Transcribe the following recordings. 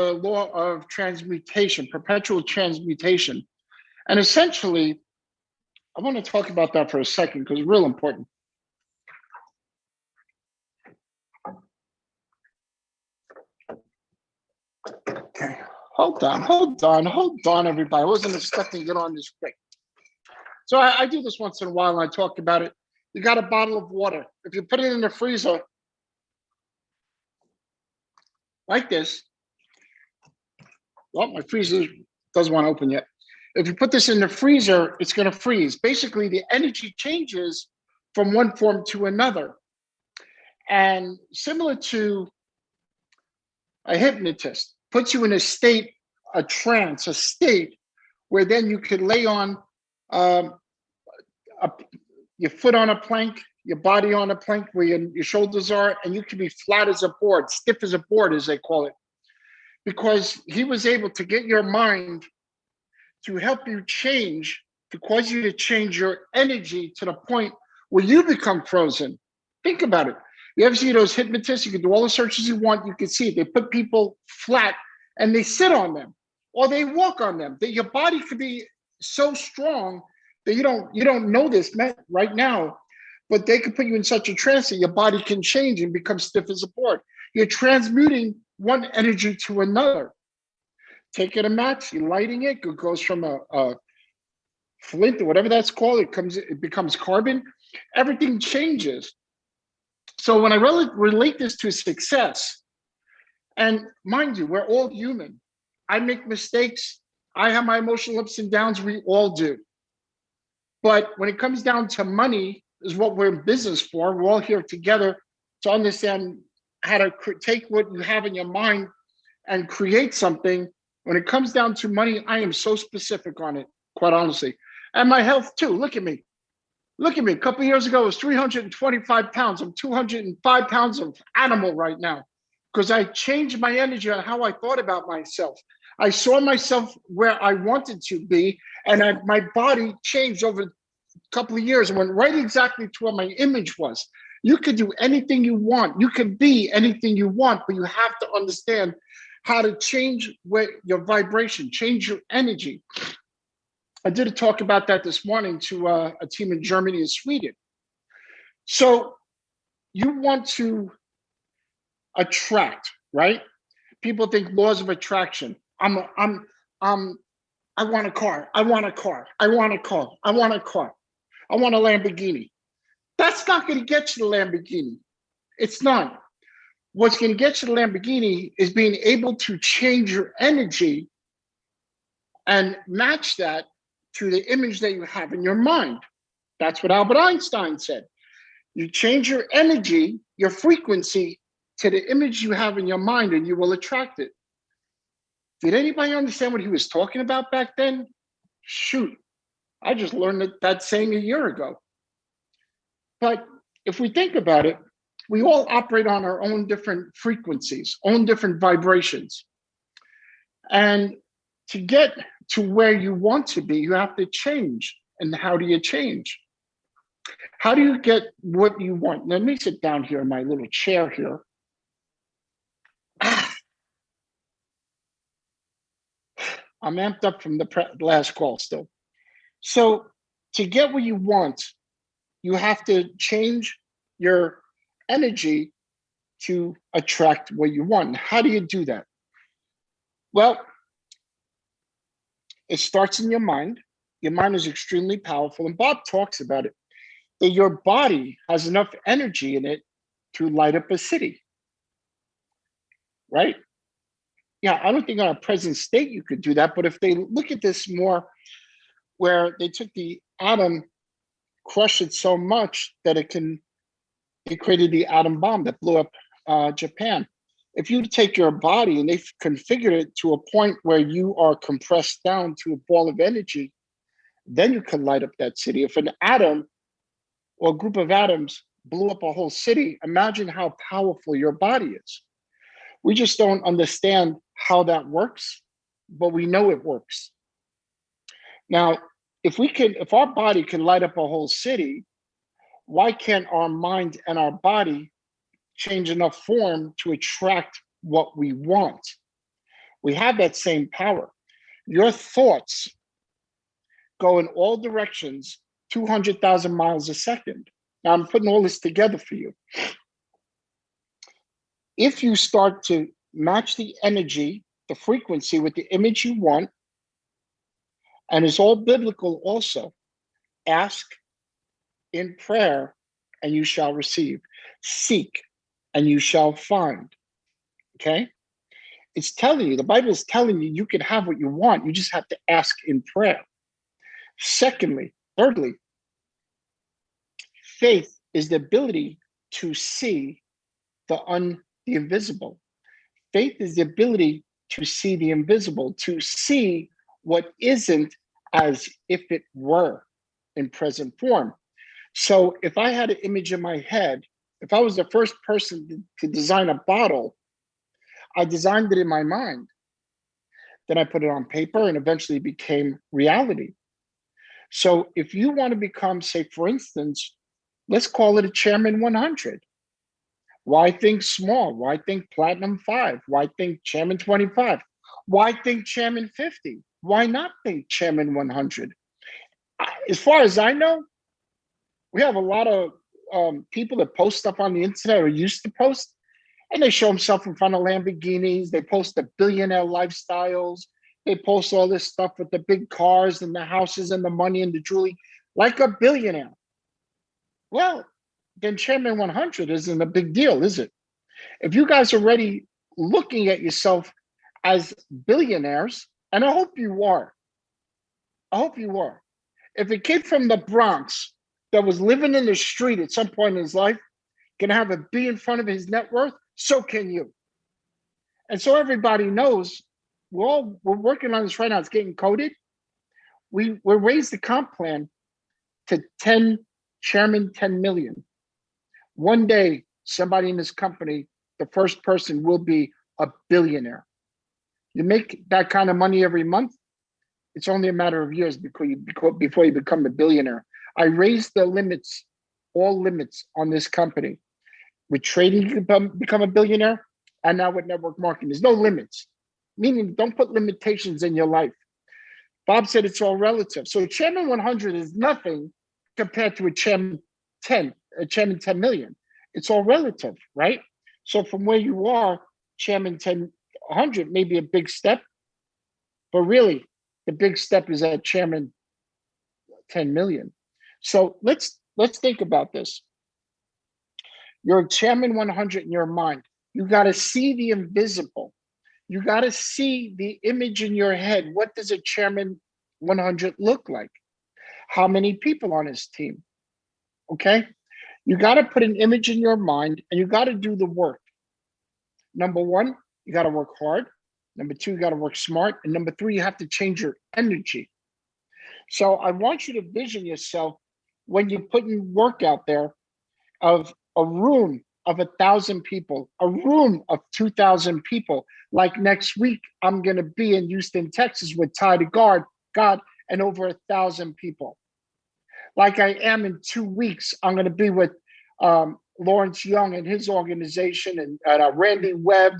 the law of transmutation, perpetual transmutation. And essentially, I want to talk about that for a second because it's real important. Okay, hold on, everybody. I wasn't expecting to get on this quick. So I do this once in a while and I talk about it. You got a bottle of water. If you put it in the freezer, like this, well, my freezer doesn't want to open yet. If you put this in the freezer, it's going to freeze. Basically, the energy changes from one form to another. And similar to a hypnotist, puts you in a state, a trance, a state where then you could lay on your foot on a plank, your body on a plank where your shoulders are, and you can be flat as a board, stiff as a board, as they call it. Because he was able to get your mind to help you change, to cause you to change your energy to the point where you become frozen. Think about it. You ever see those hypnotists? You can do all the searches you want. You can see it. They put people flat and they sit on them or they walk on them. That your body could be so strong that you don't know this right now, but they could put you in such a trance that your body can change and become stiff as a board. You're transmuting one energy to another. Taking a match, you're lighting it. It goes from a flint or whatever that's called. It becomes carbon. Everything changes. So when I relate this to success, and mind you, we're all human. I make mistakes. I have my emotional ups and downs. We all do. But when it comes down to money, is what we're in business for. We're all here together to understand how to take what you have in your mind and create something. When it comes down to money, I am so specific on it, quite honestly. And my health too. Look at me. Look at me. A couple of years ago, I was 325 pounds. I'm 205 pounds of animal right now because I changed my energy on how I thought about myself. I saw myself where I wanted to be, and my body changed over a couple of years and went right exactly to what my image was. You could do anything you want. You can be anything you want, but you have to understand how to change your vibration, change your energy. I did a talk about that this morning to a team in Germany and Sweden. So you want to attract, right? People think laws of attraction. I want a car. I want a car. I want a car. I want a car. I want a Lamborghini. That's not going to get you the Lamborghini. It's not. What's going to get you the Lamborghini is being able to change your energy and match that to the image that you have in your mind. That's what Albert Einstein said. You change your energy, your frequency to the image you have in your mind and you will attract it. Did anybody understand what he was talking about back then? Shoot, I just learned that saying a year ago. But if we think about it, we all operate on our own different frequencies, own different vibrations. And to get to where you want to be, you have to change. And how do you change? How do you get what you want? Let me sit down here in my little chair here. I'm amped up from the last call still. So to get what you want, you have to change your energy to attract what you want. How do you do that? Well, it starts in your mind. Your mind is extremely powerful. And Bob talks about it, that your body has enough energy in it to light up a city, right? Yeah, I don't think on a present state you could do that, but if they look at this more where they took the atom, crushed it so much that it created the atom bomb that blew up Japan. If you take your body and they've configured it to a point where you are compressed down to a ball of energy, then you can light up that city. If an atom or a group of atoms blew up a whole city, imagine how powerful your body is. We just don't understand how that works, but we know it works. Now, if our body can light up a whole city, why can't our mind and our body change enough form to attract what we want? We have that same power. Your thoughts go in all directions 200,000 miles a second. Now I'm putting all this together for you. If you start to match the energy, the frequency with the image you want, and it's all biblical also, ask in prayer and you shall receive. Seek and you shall find. Okay? It's telling you, the Bible is telling you, you can have what you want. You just have to ask in prayer. Thirdly, faith is the ability to see the invisible. Faith is the ability to see the invisible, to see what isn't as if it were in present form. So if I had an image in my head, if I was the first person to design a bottle, I designed it in my mind. Then I put it on paper and eventually became reality. So if you want to become, say, for instance, let's call it a Chairman 100. Why think small? Why think Platinum 5? Why think Chairman 25? Why think Chairman 50? Why not think Chairman 100? As far as I know, we have a lot of people that post stuff on the internet or used to post, and they show themselves in front of Lamborghinis. They post the billionaire lifestyles. They post all this stuff with the big cars and the houses and the money and the jewelry, like a billionaire. Well, then Chairman 100 isn't a big deal, is it? If you guys are already looking at yourself as billionaires, and I hope you are. If a kid from the Bronx that was living in the street at some point in his life can have a B in front of his net worth, so can you. And so everybody knows we're working on this right now. It's getting coded. We raised the comp plan to 10 Chairman 10 million. One day, somebody in this company, the first person will be a billionaire. You make that kind of money every month, it's only a matter of years before you become a billionaire. I raised the limits, all limits on this company. With trading, you can become a billionaire, and now with network marketing, there's no limits. Meaning, don't put limitations in your life. Bob said it's all relative. So a Chairman 100 is nothing compared to a Chairman 10 million. It's all relative, right? So from where you are, Chairman 100 may be a big step, but really the big step is at Chairman 10 million. So let's think about this. You're a Chairman 100 in your mind. You got to see the invisible. You got to see the image in your head. What does a Chairman 100 look like? How many people on his team? Okay? You got to put an image in your mind and you got to do the work. Number one, you got to work hard. Number two, you got to work smart. And number three, you have to change your energy. So I want you to vision yourself when you're putting work out there of a room of 1,000 people, a room of 2,000 people. Like next week, I'm going to be in Houston, Texas with Ty the God, and over 1,000 people. Like I am in 2 weeks, I'm going to be with Lawrence Young and his organization and Randy Webb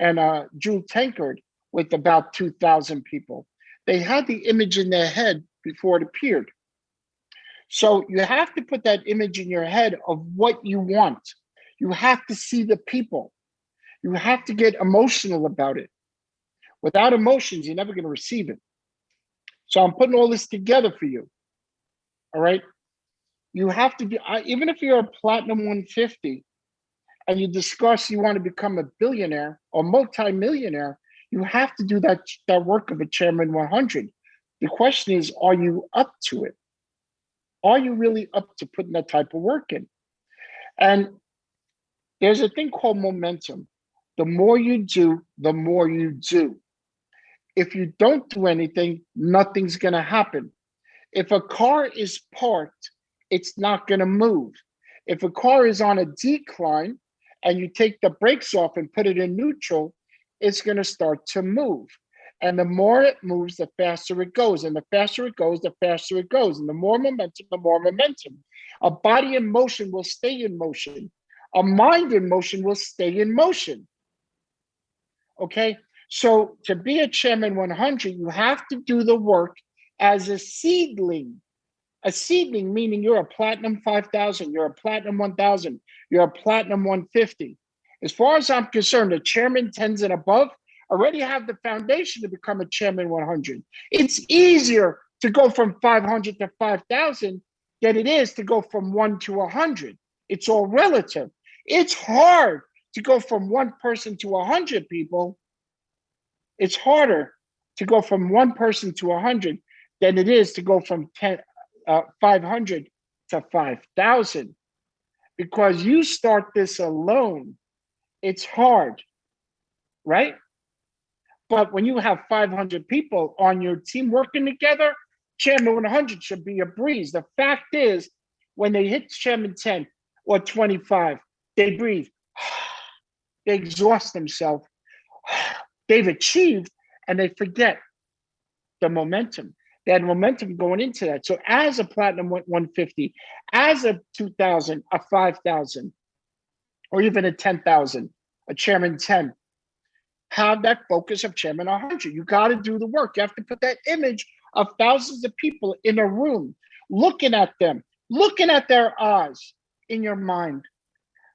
and Drew Tankard with about 2,000 people. They had the image in their head before it appeared. So you have to put that image in your head of what you want. You have to see the people. You have to get emotional about it. Without emotions, you're never going to receive it. So I'm putting all this together for you. All right. You have to be, even if you're a Platinum 150 and you discuss you want to become a billionaire or multimillionaire, you have to do that work of a Chairman 100. The question is, are you up to it? Are you really up to putting that type of work in? And there's a thing called momentum. The more you do, the more you do. If you don't do anything, nothing's going to happen. If a car is parked, it's not going to move. If a car is on a decline and you take the brakes off and put it in neutral, it's going to start to move. And the more it moves, the faster it goes. And the faster it goes, the faster it goes. And the more momentum, the more momentum. A body in motion will stay in motion. A mind in motion will stay in motion. Okay? So to be a Chairman 100, you have to do the work as a seedling. A seedling meaning you're a platinum 5,000, you're a platinum 1,000, you're a platinum 150. As far as I'm concerned, a Chairman 10s and above already have the foundation to become a Chairman 100. It's easier to go from 500 to 5,000 than it is to go from 1 to 100. It's all relative. It's hard to go from one person to 100 people. It's harder to go from one person to 100 than it is to go from 500 to 5,000. Because you start this alone, it's hard, right? But when you have 500 people on your team working together, Chairman 100 should be a breeze. The fact is, when they hit Chairman 10 or 25, they breathe. They exhaust themselves. They've achieved, and they forget the momentum. They had momentum going into that. So as a platinum 150, as a 2,000, a 5,000, or even a 10,000, a Chairman 10, have that focus of Chairman 100. You got to do the work. You have to put that image of thousands of people in a room, looking at them, looking at their eyes in your mind,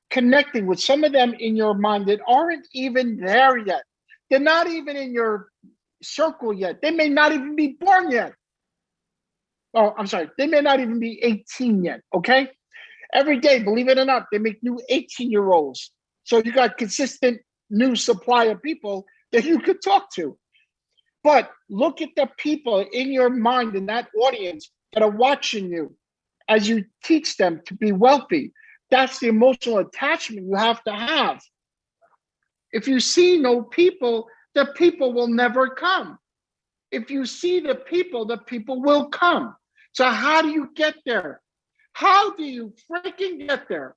connecting with some of them in your mind that aren't even there yet. They're not even in your circle yet. They may not even be born yet. Oh, I'm sorry. They may not even be 18 yet, okay? Every day, believe it or not, they make new 18-year-olds. So you got consistent new supply of people that you could talk to. But look at the people in your mind in that audience that are watching you as you teach them to be wealthy. That's the emotional attachment you have to have. If you see no people, the people will never come. If you see the people will come. So how do you get there? How do you freaking get there?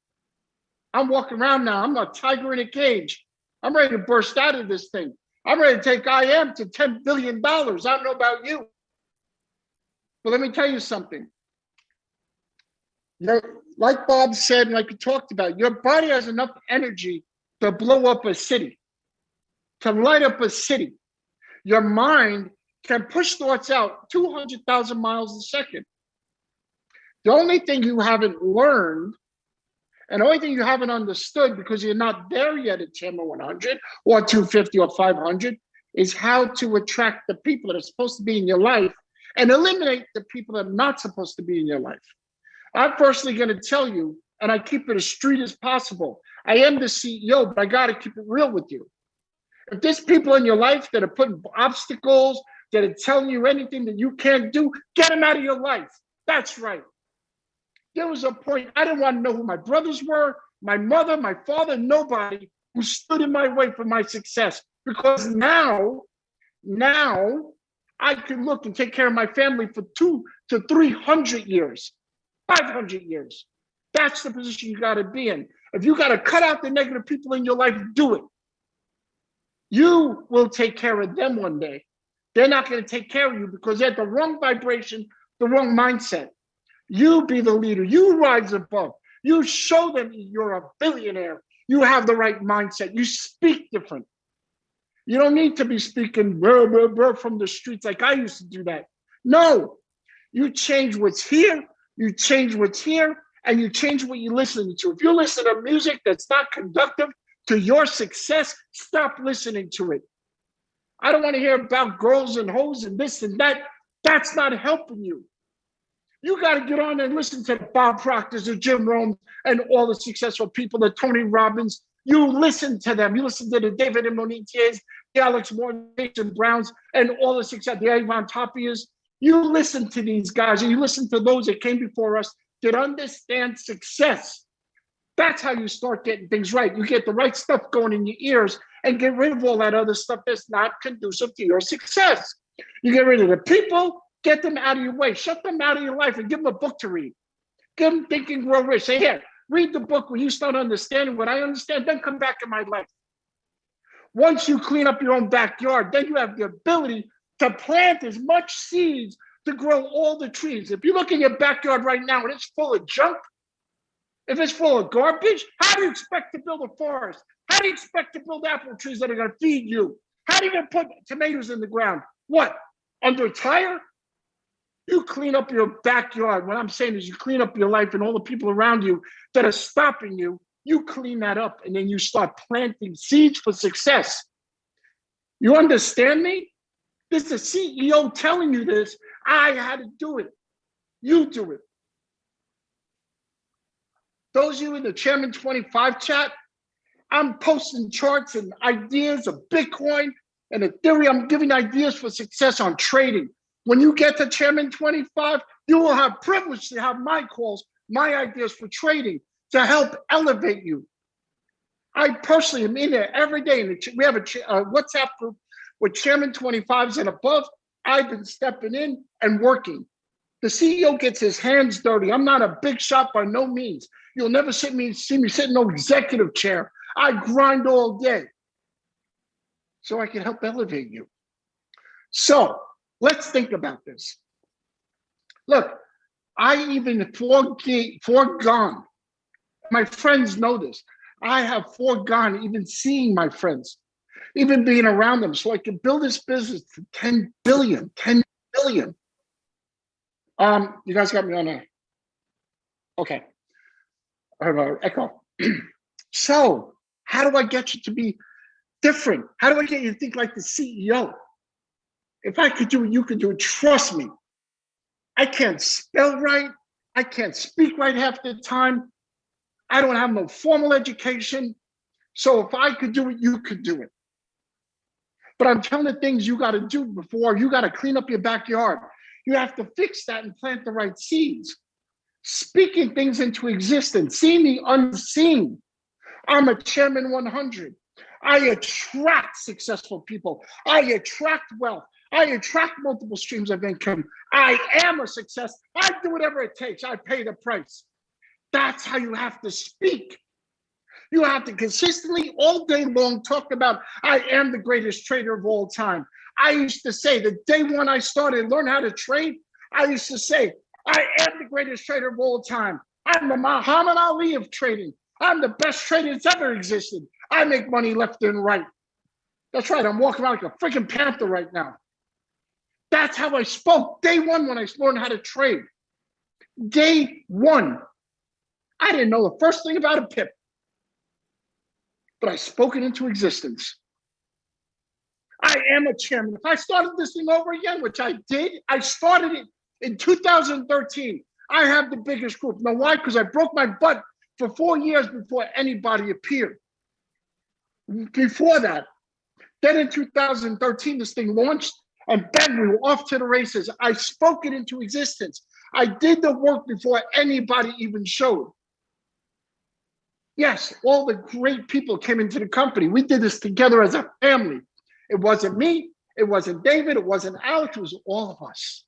I'm walking around now. I'm a tiger in a cage. I'm ready to burst out of this thing. I'm ready to take IM to $10 billion. I don't know about you. But let me tell you something. Like Bob said, and like we talked about, your body has enough energy to blow up a city, to light up a city. Your mind can push thoughts out 200,000 miles a second. The only thing you haven't learned, and the only thing you haven't understood because you're not there yet at Chairman 100 or 250 or 500, is how to attract the people that are supposed to be in your life and eliminate the people that are not supposed to be in your life. I'm firstly going to tell you, and I keep it as street as possible. I am the CEO, but I got to keep it real with you. If there's people in your life that are putting obstacles, that are telling you anything that you can't do, get them out of your life. That's right. There was a point, I didn't want to know who my brothers were, my mother, my father, nobody who stood in my way for my success. Because now I can look and take care of my family for 200 to 300 years, 500 years. That's the position you got to be in. If you got to cut out the negative people in your life, do it. You will take care of them one day. They're not going to take care of you because they're the wrong vibration, the wrong mindset. You be the leader. You rise above. You show them you're a billionaire. You have the right mindset. You speak different. You don't need to be speaking from the streets like I used to do that. No, you change what's here. You change what's here, and you change what you're listening to. If you listen to music that's not conductive to your success, stop listening to it. I don't want to hear about girls and hoes and this and that. That's not helping you. You got to get on and listen to the Bob Proctors, the Jim Rohns, and all the successful people, the Tony Robbins. You listen to them. You listen to the David Imonites, the Alex Morgan, Jason Browns, and all the success, the 𝐂𝐀𝐀𝐍𝐶. You listen to these guys, and you listen to those that came before us that understand success. That's how you start getting things right. You get the right stuff going in your ears and get rid of all that other stuff that's not conducive to your success. You get rid of the people, get them out of your way, shut them out of your life, and give them a book to read. Give them Think and Grow Rich. Say, here, read the book when you start understanding what I understand, then come back in my life. Once you clean up your own backyard, then you have the ability to plant as much seeds to grow all the trees. If you look in your backyard right now and it's full of junk, if it's full of garbage, how do you expect to build a forest? How do you expect to build apple trees that are going to feed you? How do you even put tomatoes in the ground? What? Under a tire? You clean up your backyard. What I'm saying is you clean up your life and all the people around you that are stopping you, you clean that up and then you start planting seeds for success. You understand me? This is a CEO telling you this. I had to do it. You do it. Those of you in the Chairman 25 chat, I'm posting charts and ideas of Bitcoin and Ethereum. I'm giving ideas for success on trading. When you get to Chairman 25, you will have privilege to have my calls, my ideas for trading to help elevate you. I personally am in there every day. We have a WhatsApp group with Chairman 25s and above. I've been stepping in and working. The CEO gets his hands dirty. I'm not a big shot by no means. You'll never see me sit in no executive chair. I grind all day so I can help elevate you. So let's think about this. Look, I even foregone. My friends know this. I have foregone even seeing my friends, even being around them, so I can build this business to 10 billion. You guys got me on a, okay. I have an echo. So how do I get you to be different? How do I get you to think like the CEO? If I could do it, you could do it. Trust me. I can't spell right. I can't speak right half the time. I don't have no formal education. So if I could do it, you could do it. But I'm telling the things you got to do before. You got to clean up your backyard. You have to fix that and plant the right seeds. Speaking things into existence, seeing the unseen. I'm a Chairman 100. I attract successful people. I attract wealth. I attract multiple streams of income. I am a success. I do whatever it takes. I pay the price. That's how you have to speak. You have to consistently, all day long, talk about, I am the greatest trader of all time. I used to say, the day one I started learn how to trade, I used to say, I am the greatest trader of all time. I'm the Muhammad Ali of trading. I'm the best trader that's ever existed. I make money left and right. That's right, I'm walking around like a freaking panther right now. That's how I spoke day one when I learned how to trade. Day one. I didn't know the first thing about a pip, but I spoke it into existence. I am a chairman. If I started this thing over again, which I did, I started it in 2013. I have the biggest group. Know why? Because I broke my butt for 4 years before anybody appeared. Before that, then in 2013, this thing launched, and then we were off to the races. I spoke it into existence. I did the work before anybody even showed. Yes, all the great people came into the company. We did this together as a family. It wasn't me, it wasn't David, it wasn't Alex, it was all of us.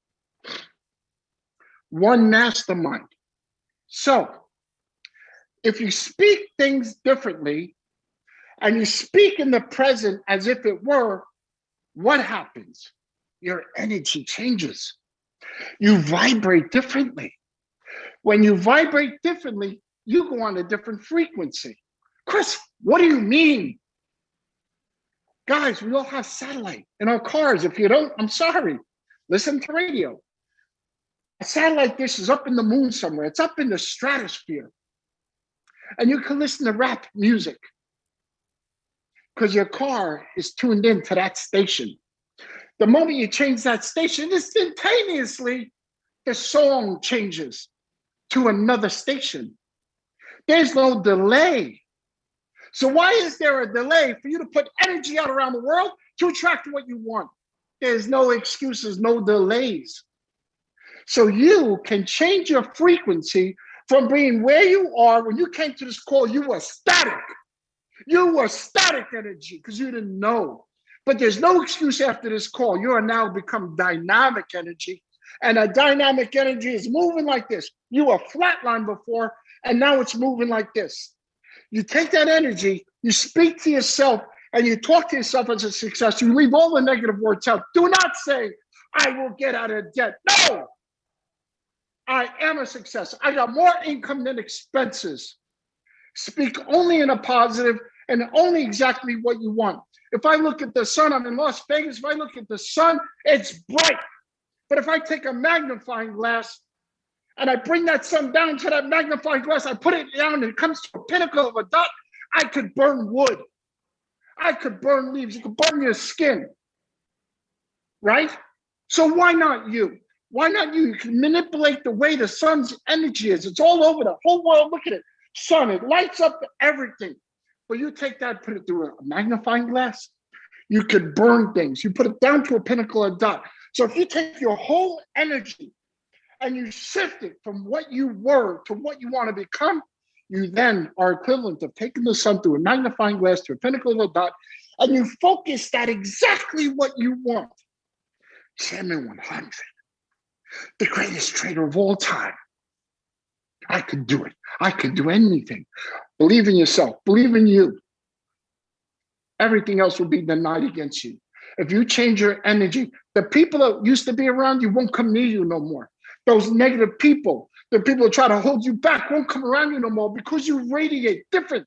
One mastermind. So, if you speak things differently and you speak in the present as if it were, what happens? Your energy changes. You vibrate differently. When you vibrate differently, you go on a different frequency. Chris, what do you mean? Guys, we all have satellite in our cars. If you don't, I'm sorry. Listen to radio. A satellite dish is up in the moon somewhere. It's up in the stratosphere. And you can listen to rap music because your car is tuned in to that station. The moment you change that station, instantaneously, the song changes to another station. There's no delay. So why is there a delay for you to put energy out around the world to attract what you want? There's no excuses, no delays. So you can change your frequency from being where you are. When you came to this call, you were static. You were static energy because you didn't know. But there's no excuse after this call. You are now become dynamic energy. And a dynamic energy is moving like this. You were flatlined before, and now it's moving like this. You take that energy, you speak to yourself, and you talk to yourself as a success. You leave all the negative words out. Do not say, I will get out of debt. No, I am a success. I got more income than expenses. Speak only in a positive and only exactly what you want. If I look at the sun, I'm in Las Vegas. If I look at the sun, it's bright. But if I take a magnifying glass and I bring that sun down to that magnifying glass, I put it down and it comes to a pinnacle of a dot, I could burn wood. I could burn leaves. You could burn your skin, right? So why not you? Why not you? You can manipulate the way the sun's energy is. It's all over the whole world. Look at it. Sun, it lights up everything. But you take that, put it through a magnifying glass, you could burn things. You put it down to a pinnacle of dot. So if you take your whole energy and you shift it from what you were to what you want to become, you then are equivalent of taking the sun through a magnifying glass to a pinnacle of a dot, and you focus that exactly what you want. Chairman 100, the greatest trader of all time. I could do it. I could do anything. Believe in yourself. Believe in you. Everything else will be denied against you. If you change your energy, the people that used to be around you won't come near you no more. Those negative people, the people that try to hold you back won't come around you no more because you radiate different.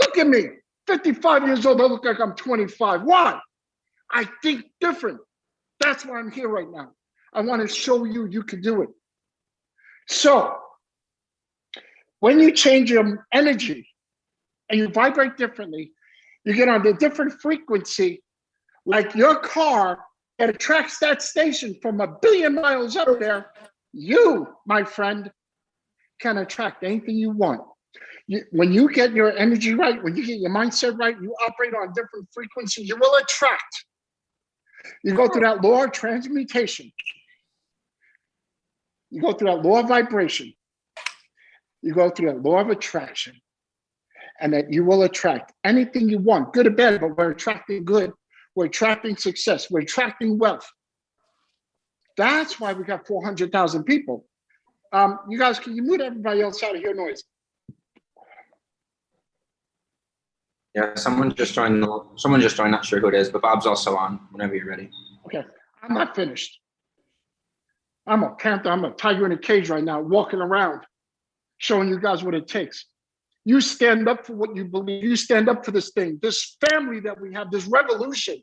Look at me, 55 years old, I look like I'm 25. Why? I think different. That's why I'm here right now. I want to show you you can do it. So, when you change your energy and you vibrate differently, you get on a different frequency, like your car that attracts that station from 1 billion miles out there. You, my friend, can attract anything you want. When you get your energy right, when you get your mindset right, you operate on different frequencies, you will attract. You go through that law of transmutation. You go through that law of vibration. You go through that law of attraction. And that you will attract anything you want, good or bad, but we're attracting good. We're attracting success. We're attracting wealth. That's why we got 400,000 people. You guys, can you mute everybody else out of your noise? Yeah, someone just joined. Not sure who it is, but Bob's also on whenever you're ready. Okay, I'm not finished. I'm a panther. I'm a tiger in a cage right now, walking around, showing you guys what it takes. You stand up for what you believe. You stand up for this thing, this family that we have, this revolution.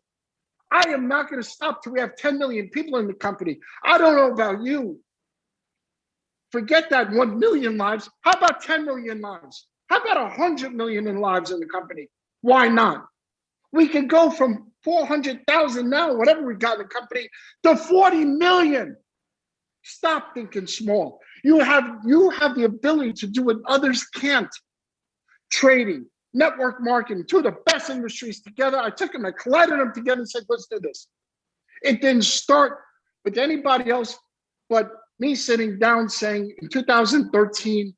I am not going to stop till we have 10 million people in the company. I don't know about you. Forget that 1 million lives. How about 10 million lives? How about 100 million in lives in the company? Why not? We can go from 400,000 now, whatever we got in the company, to 40 million. Stop thinking small. You have the ability to do what others can't. Trading, network marketing, two of the best industries together. I took them, I collided them together and said, let's do this. It didn't start with anybody else but me sitting down saying, in 2013,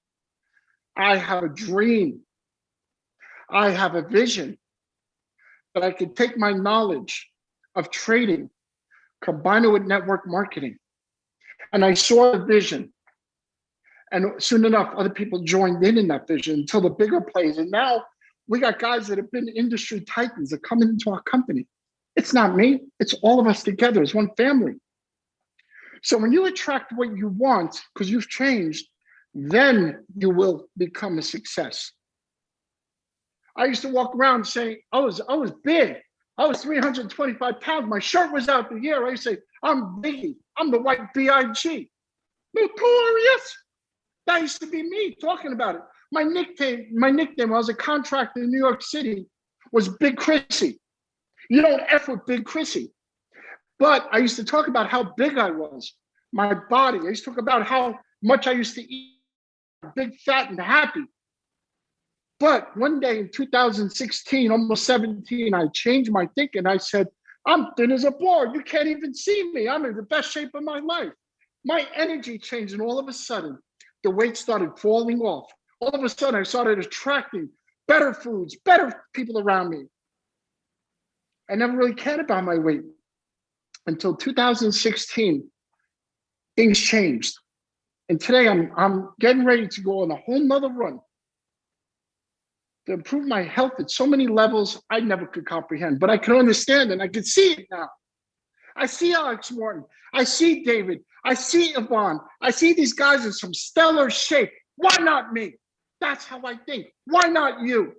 I have a dream. I have a vision that I could take my knowledge of trading, combine it with network marketing. And I saw the vision. And soon enough, other people joined in that vision until the bigger plays. And now we got guys that have been industry titans that come into our company. It's not me, it's all of us together as one family. So when you attract what you want, because you've changed, then you will become a success. I used to walk around saying, I was big. I was 325 pounds. My shirt was out the ear. I used to say, I'm Biggie. I'm the white B.I.G. Notorious. That used to be me talking about it. My nickname when I was a contractor in New York City was Big Chrissy. You don't F with Big Chrissy. But I used to talk about how big I was, my body. I used to talk about how much I used to eat, big, fat, and happy. But one day in 2016, almost 17, I changed my thinking. I said, I'm thin as a board. You can't even see me. I'm in the best shape of my life. My energy changed, and all of a sudden, the weight started falling off. All of a sudden, I started attracting better foods, better people around me. I never really cared about my weight until 2016. Things changed. And today, I'm getting ready to go on a whole nother run to improve my health at so many levels I never could comprehend, but I can understand and I can see it now. I see Alex Morton, I see David, I see Yvonne, I see these guys in some stellar shape. Why not me? That's how I think. Why not you?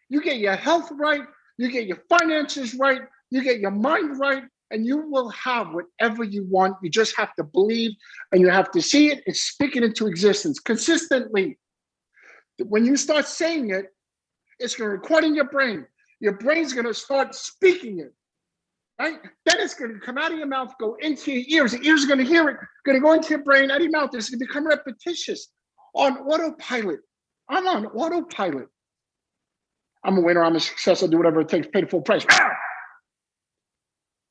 You get your health right, you get your finances right, you get your mind right, and you will have whatever you want. You just have to believe and you have to see it and speak it into existence consistently. When you start saying it, it's going to record in your brain. Your brain's going to start speaking it, right? Then it's going to come out of your mouth, go into your ears. The ears are going to hear it, going to go into your brain, out of your mouth. It's going to become repetitious on autopilot. I'm on autopilot. I'm a winner. I'm a success. I'll do whatever it takes. Pay the full price.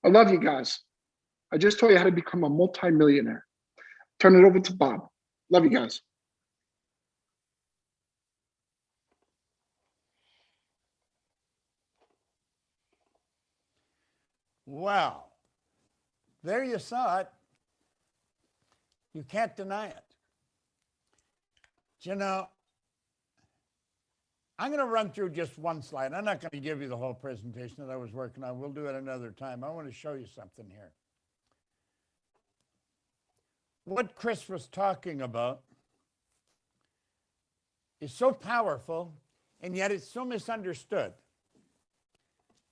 I love you guys. I just told you how to become a multimillionaire. Turn it over to Bob. Love you guys. Wow. There you saw it. You can't deny it. You know, I'm going to run through just one slide. I'm not going to give you the whole presentation that I was working on. We'll do it another time. I want to show you something here. What Chris was talking about is so powerful, and yet it's so misunderstood.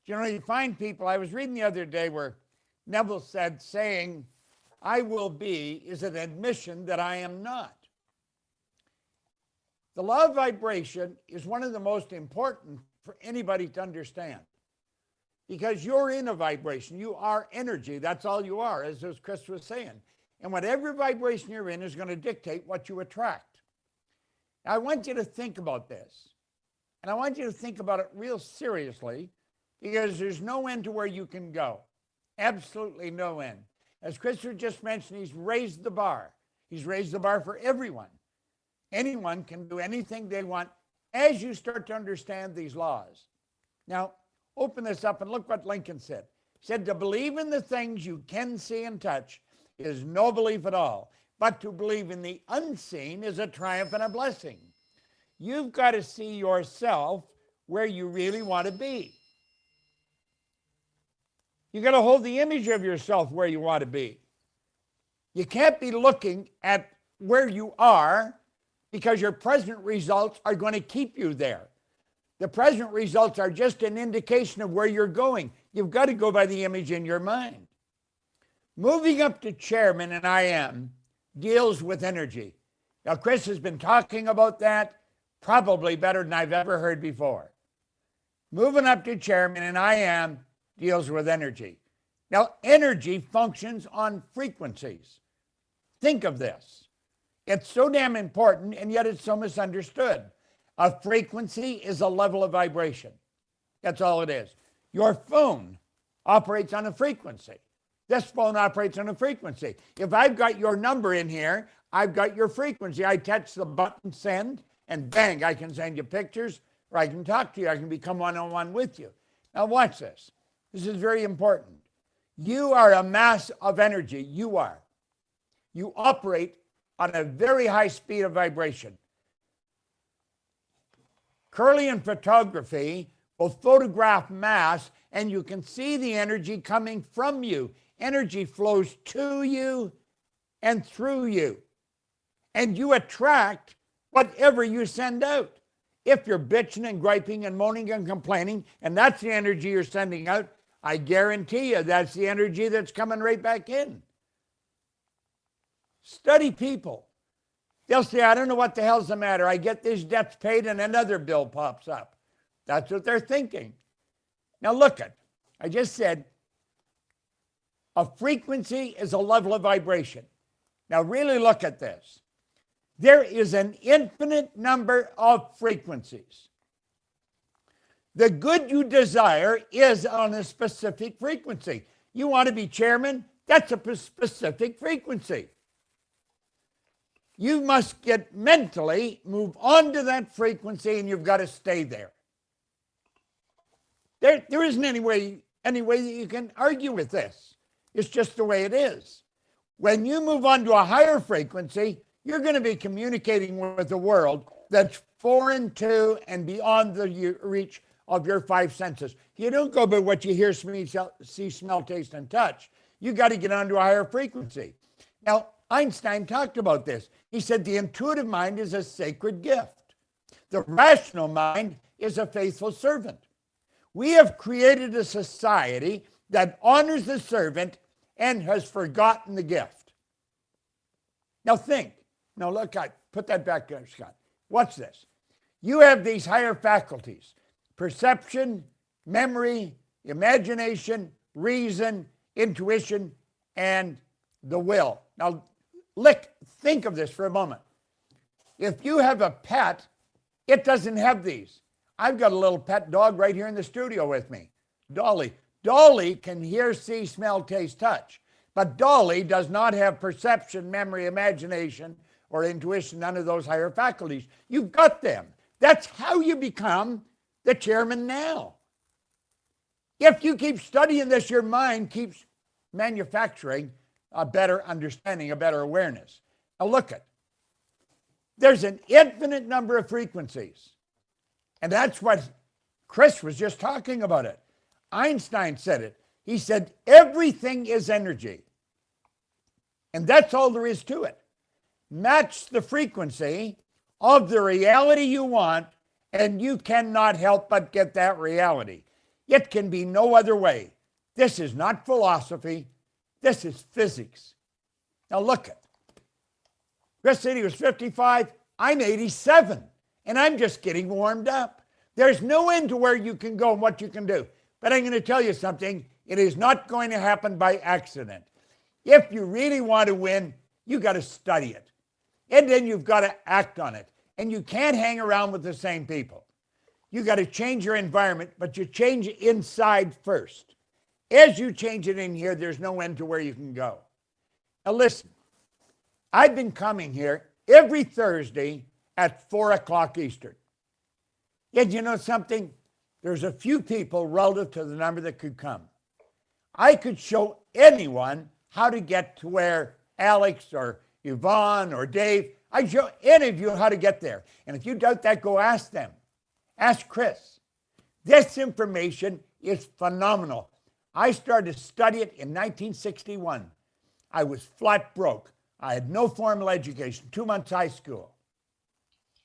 You know, you find people, I was reading the other day where Neville said, saying, I will be, is an admission that I am not. The law of vibration is one of the most important for anybody to understand because you're in a vibration. You are energy. That's all you are, as Chris was saying. And whatever vibration you're in is going to dictate what you attract. Now, I want you to think about this. And I want you to think about it real seriously because there's no end to where you can go. Absolutely no end. As Christopher just mentioned, he's raised the bar. He's raised the bar for everyone. Anyone can do anything they want as you start to understand these laws. Now, open this up and look what Lincoln said. He said, to believe in the things you can see and touch is no belief at all, but to believe in the unseen is a triumph and a blessing. You've got to see yourself where you really want to be. You got to hold the image of yourself where you want to be. You can't be looking at where you are because your present results are going to keep you there. The present results are just an indication of where you're going. You've got to go by the image in your mind. Moving up to chairman, and I am, deals with energy. Now, Chris has been talking about that probably better than I've ever heard before. Moving up to chairman, and I am, deals with energy. Now, energy functions on frequencies. Think of this. It's so damn important, and yet it's so misunderstood. A frequency is a level of vibration. That's all it is. Your phone operates on a frequency. This phone operates on a frequency. If I've got your number in here, I've got your frequency. I touch the button send, and bang, I can send you pictures, or I can talk to you. I can become one-on-one with you. Now watch this. This is very important. You are a mass of energy. You are. You operate on a very high speed of vibration. Kirlian photography will photograph mass, and you can see the energy coming from you. Energy flows to you and through you. And you attract whatever you send out. If you're bitching and griping and moaning and complaining, and that's the energy you're sending out, I guarantee you that's the energy that's coming right back in. Study people. They'll say, I don't know what the hell's the matter. I get these debts paid and another bill pops up. That's what they're thinking. Now look at, I just said, a frequency is a level of vibration. Now really look at this. There is an infinite number of frequencies. The good you desire is on a specific frequency. You want to be chairman? That's a specific frequency. You must get mentally, move on to that frequency, and you've got to stay there. There isn't any way that you can argue with this. It's just the way it is. When you move on to a higher frequency, you're going to be communicating with the world that's foreign to and beyond the reach of your five senses. You don't go by what you hear, see, smell, taste, and touch. You got to get onto a higher frequency. Now, Einstein talked about this. He said the intuitive mind is a sacred gift. The rational mind is a faithful servant. We have created a society that honors the servant and has forgotten the gift. Now think. Now look, put that back there, Scott. Watch this. You have these higher faculties: perception, memory, imagination, reason, intuition, and the will. Now, think of this for a moment. If you have a pet, it doesn't have these. I've got a little pet dog right here in the studio with me, Dolly. Dolly can hear, see, smell, taste, touch. But Dolly does not have perception, memory, imagination, or intuition, none of those higher faculties. You've got them. That's how you become the chairman now. If you keep studying this, your mind keeps manufacturing a better understanding, a better awareness. Now look at, there's an infinite number of frequencies. And that's what Chris was just talking about it. Einstein said it. He said, everything is energy. And that's all there is to it. Match the frequency of the reality you want, and you cannot help but get that reality. It can be no other way. This is not philosophy. This is physics. Now look at, Chris said he was 55. I'm 87, and I'm just getting warmed up. There's no end to where you can go and what you can do. But I'm going to tell you something. It is not going to happen by accident. If you really want to win, you got to study it. And then you've got to act on it. And you can't hang around with the same people. You got to change your environment, but you change it inside first. As you change it in here, there's no end to where you can go. Now listen, I've been coming here every Thursday at 4 o'clock Eastern. Yet you know something? There's a few people relative to the number that could come. I could show anyone how to get to where Alex or Yvonne or Dave, I show any of you how to get there. And if you doubt that, go ask them. Ask Chris. This information is phenomenal. I started to study it in 1961. I was flat broke. I had no formal education, 2 months high school.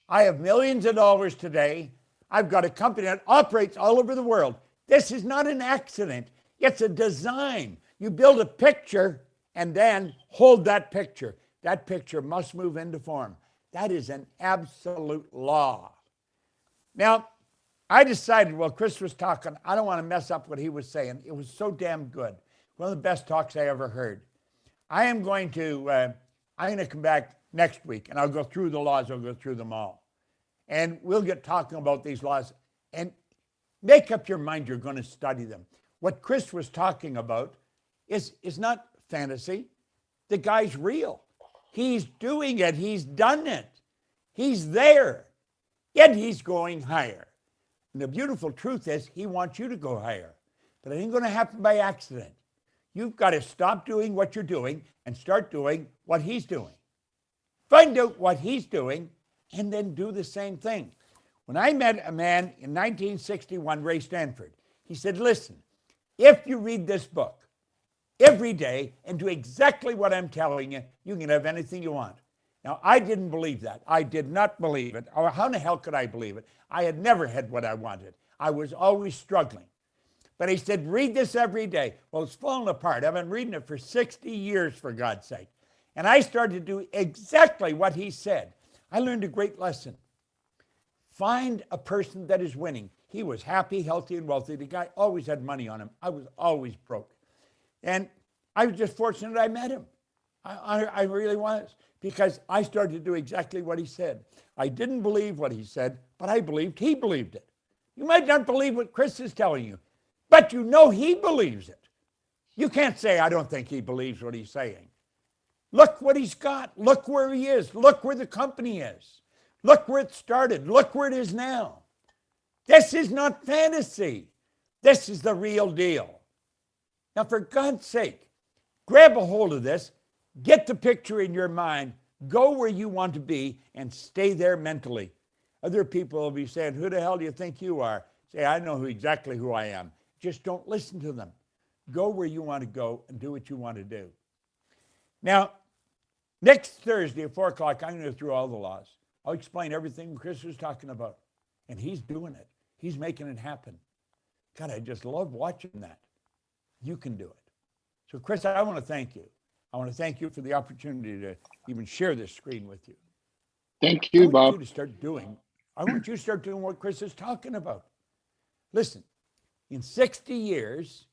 I have millions of dollars today. I've got a company that operates all over the world. This is not an accident. It's a design. You build a picture and then hold that picture. That picture must move into form. That is an absolute law. Now, I decided, while Chris was talking, I don't want to mess up what he was saying. It was so damn good. One of the best talks I ever heard. I'm going to come back next week, and I'll go through the laws. I'll go through them all. And we'll get talking about these laws. And make up your mind you're going to study them. What Chris was talking about is not fantasy. The guy's real. He's doing it. He's done it. He's there. Yet he's going higher. And the beautiful truth is he wants you to go higher. But it ain't going to happen by accident. You've got to stop doing what you're doing and start doing what he's doing. Find out what he's doing and then do the same thing. When I met a man in 1961, Ray Stanford, he said, listen, if you read this book every day and do exactly what I'm telling you, you can have anything you want. Now, I didn't believe that. I did not believe it. Or how in the hell could I believe it? I had never had what I wanted. I was always struggling. But he said, read this every day. Well, it's fallen apart. I've been reading it for 60 years, for God's sake. And I started to do exactly what he said. I learned a great lesson. Find a person that is winning. He was happy, healthy, and wealthy. The guy always had money on him. I was always broke. And I was just fortunate I met him. I really was, because I started to do exactly what he said. I didn't believe what he said, but I believed he believed it. You might not believe what Chris is telling you, but you know he believes it. You can't say, I don't think he believes what he's saying. Look what he's got. Look where he is. Look where the company is. Look where it started. Look where it is now. This is not fantasy. This is the real deal. Now, for God's sake, grab a hold of this. Get the picture in your mind. Go where you want to be and stay there mentally. Other people will be saying, who the hell do you think you are? Say, I know exactly who I am. Just don't listen to them. Go where you want to go and do what you want to do. Now, next Thursday at 4 o'clock, I'm going to go through all the laws. I'll explain everything Chris was talking about. And he's doing it. He's making it happen. God, I just love watching that. You can do it. So, Chris, I want to thank you. I want to thank you for the opportunity to even share this screen with you. Thank you, Bob. I want you to start doing what Chris is talking about. Listen, in 60 years,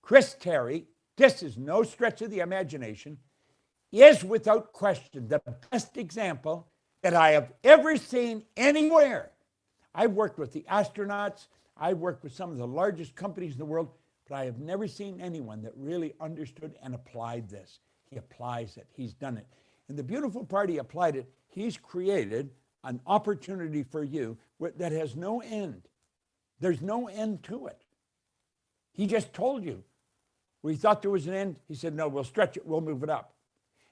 Chris Terry, this is no stretch of the imagination, is without question the best example that I have ever seen anywhere. I've worked with the astronauts. I've worked with some of the largest companies in the world, but I have never seen anyone that really understood and applied this. He applies it. He's done it. And the beautiful part, he applied it. He's created an opportunity for you that has no end. There's no end to it. He just told you. We thought there was an end. He said, no, we'll stretch it. We'll move it up.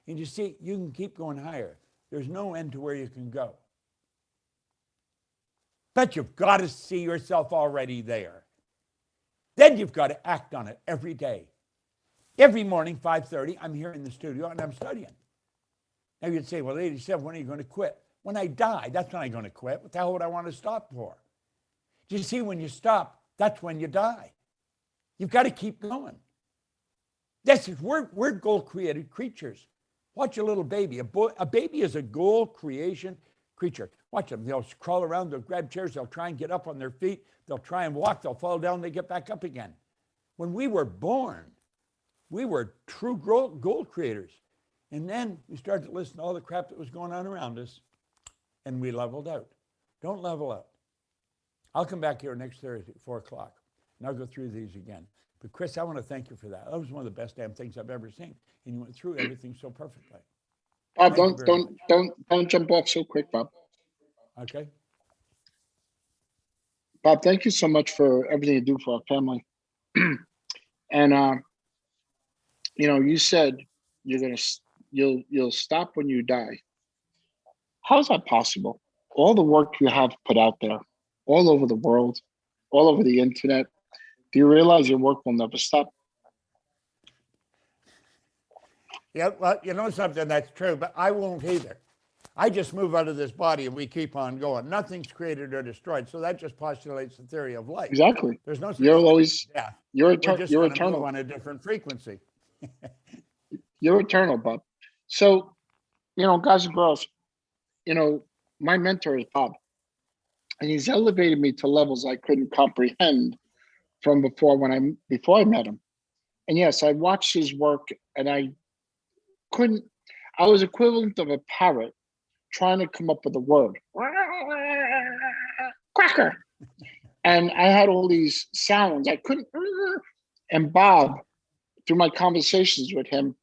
And you see, you can keep going higher. There's no end to where you can go. But you've got to see yourself already there. Then you've got to act on it every day. Every morning, 5:30, I'm here in the studio and I'm studying. Now you'd say, well, 87, when are you going to quit? When I die, that's when I'm going to quit. What the hell would I want to stop for? Do you see, when you stop, that's when you die. You've got to keep going. We're goal-created creatures. Watch a little baby. A baby is a goal creation creature. Watch them. They'll crawl around. They'll grab chairs. They'll try and get up on their feet. They'll try and walk. They'll fall down. They get back up again. When we were born, we were true goal creators. And then we started to listen to all the crap that was going on around us, and we leveled out. Don't level out. I'll come back here next Thursday at 4 o'clock, and I'll go through these again. But Chris, I want to thank you for that. That was one of the best damn things I've ever seen, and you went through everything so perfectly. Bob, don't jump off so quick, Bob. Okay. Bob, thank you so much for everything you do for our family. And you said you'll stop when you die. How is that possible? All the work you have put out there, all over the world, all over the internet, do you realize your work will never stop? Yeah, well, you know something, that's true, but I won't either. I just move out of this body and we keep on going. Nothing's created or destroyed. So that just postulates the theory of life. Exactly. There's no such You're thing. always, yeah. You're You're eternal. on a different frequency. You're eternal, Bob. So, guys and girls, my mentor is Bob, and he's elevated me to levels I couldn't comprehend from before I met him. And yes, I watched his work, and I was equivalent of a parrot trying to come up with a word. Quacker. And I had all these sounds. I couldn't. And Bob, through my conversations with him,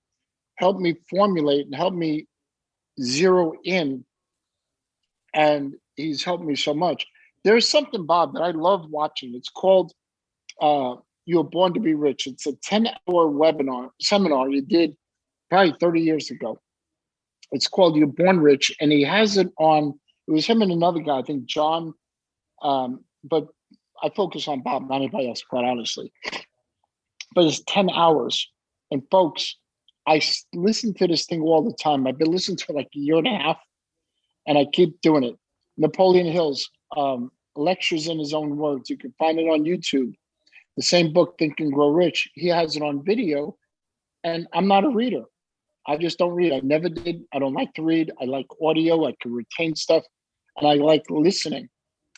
helped me formulate and helped me zero in. And he's helped me so much. There's something, Bob, that I love watching. It's called You Were Born to Be Rich. It's a 10-hour seminar you did probably 30 years ago. It's called You're Born Rich, and he has it on. It was him and another guy, I think John, but I focus on Bob, not anybody else, quite honestly. But it's 10 hours, and folks, I listen to this thing all the time. I've been listening to it like a year and a half, and I keep doing it. Napoleon Hill's lectures in his own words. You can find it on YouTube. The same book, Think and Grow Rich. He has it on video, and I'm not a reader. I just don't read. I never did. I don't like to read. I like audio. I can retain stuff, and I like listening.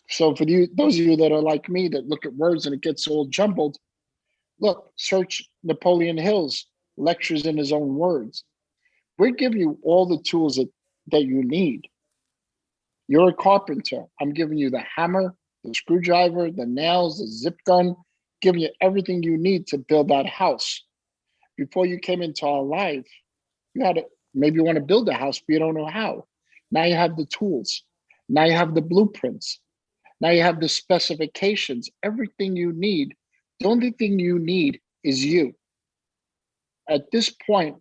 So for those of you that are like me, that look at words and it gets all jumbled, look, search Napoleon Hill's lectures in his own words. We're giving you all the tools that you need. You're a carpenter. I'm giving you the hammer, the screwdriver, the nails, the zip gun, giving you everything you need to build that house. Before you came into our life, maybe you want to build a house, but you don't know how. Now you have the tools. Now you have the blueprints. Now you have the specifications, everything you need. The only thing you need is you. At this point,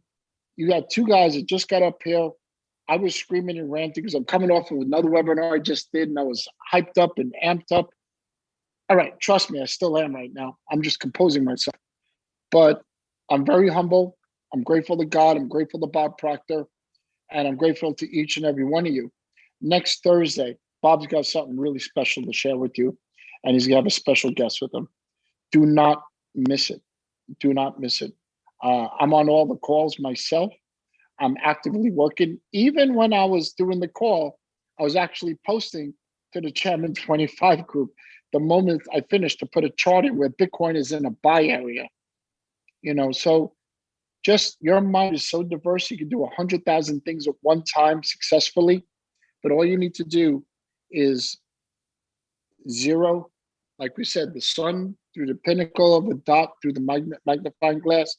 you got two guys that just got up here. I was screaming and ranting because I'm coming off of another webinar I just did, and I was hyped up and amped up. All right, trust me, I still am right now. I'm just composing myself. But I'm very humble. I'm grateful to God. I'm grateful to Bob Proctor. And I'm grateful to each and every one of you. Next Thursday, Bob's got something really special to share with you. And he's going to have a special guest with him. Do not miss it. Do not miss it. I'm on all the calls myself. I'm actively working. Even when I was doing the call, I was actually posting to the Chairman 25 group the moment I finished to put a chart in where Bitcoin is in a buy area. So just your mind is so diverse. You can do 100,000 things at one time successfully, but all you need to do is zero, like we said, the sun through the pinnacle of a dot through the magnifying glass.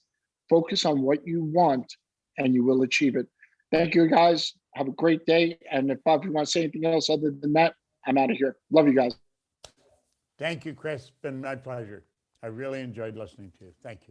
Focus on what you want and you will achieve it. Thank you, guys. Have a great day. And if Bob, you want to say anything else other than that, I'm out of here. Love you guys. Thank you, Chris. It's been my pleasure. I really enjoyed listening to you. Thank you.